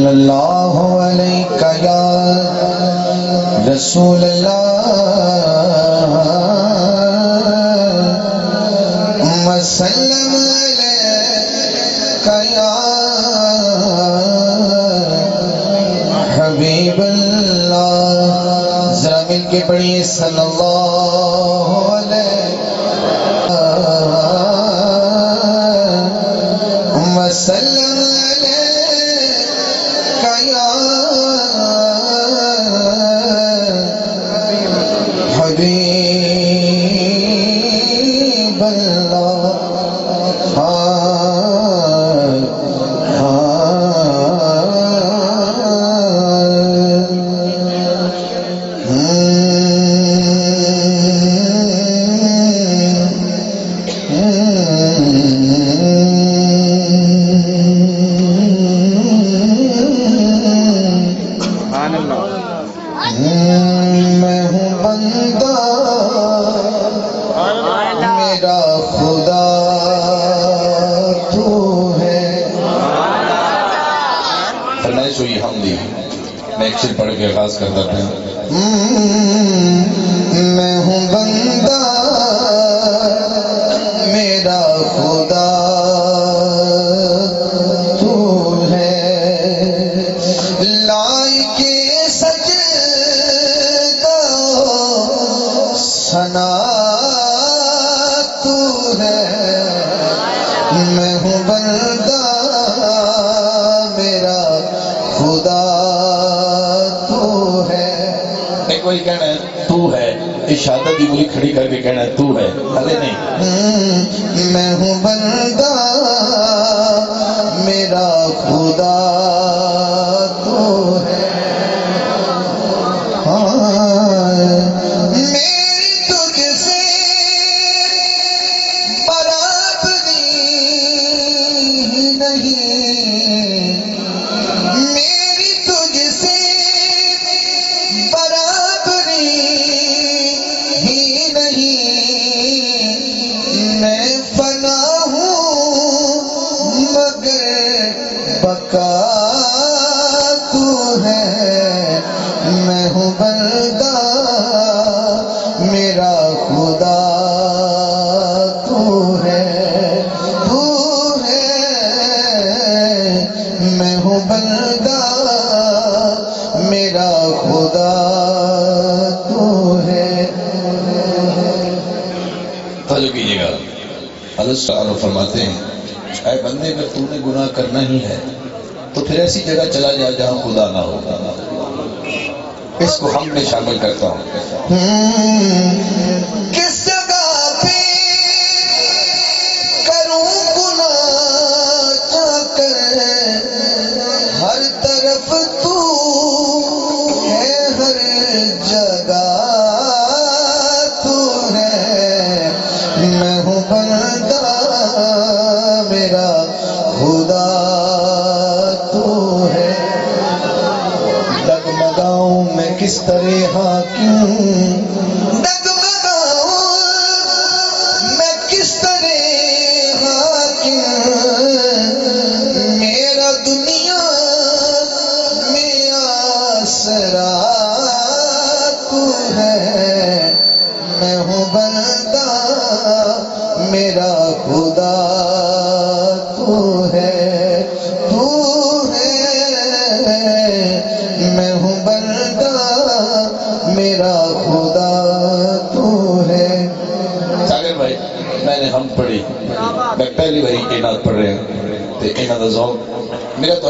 صلی اللہ علیہ یا رسول اللہ وسلم علیہ یا حبیب اللہ. ذرا مل کے پڑھیے صلی اللہ علیہ وسلم علیہ یا حبیب اللہ. میں ہوں بندہ میرا خدا تو ہے. فرمائش ہوئی حمدی میں ایک شعر پڑھ کے آغاز کرتا تھا. میں ہوں بندہ میرا خدا تو ہے لائق ثنا تو ہے. میں ہوں بندہ میرا خدا تو ہے. ایک وہی کہنا ہے تو ہے اشادت دی ملی کھڑی کر کے کہنا ہے تو ہے ارے نہیں. میں ہوں بندہ میرا خدا تو ہے. میری تجھ سے برابری ہی نہیں. میں فنا ہوں مگر بقا تو ہے. میں ہوں بندہ میرا خدا تو ہے. میں ہوں بندہ میرا خدا تو ہے. توجہ کیجیے گا. حضرت صاحب فرماتے ہیں اے بندے اگر تو نے گناہ کرنا ہی ہے تو پھر ایسی جگہ چلا جا جہاں خدا نہ ہو. اس کو ہم میں شامل کرتا ہوں. کس جگہ پہ کروں گناہ جا کر ہر طرف تو ہے ہر جگہ تو ہے. میں ہوں بندہ میرا خدا تو ہے. ڈگمگاؤں میں کس طرح حاکم ڈگمگاؤں میں کس طرح حاکم. میرا دنیا میں آسرا تو ہے. میں ہوں بندہ میرا خدا تو ہے. تو ہے میں ہوں بندہ میرا خدا تو ہے. ساگر بھائی میں نے ہم پڑھی میں پہلی باری کائنات پڑھ رہے ہیں تو انہاں دا ذوق میرا تو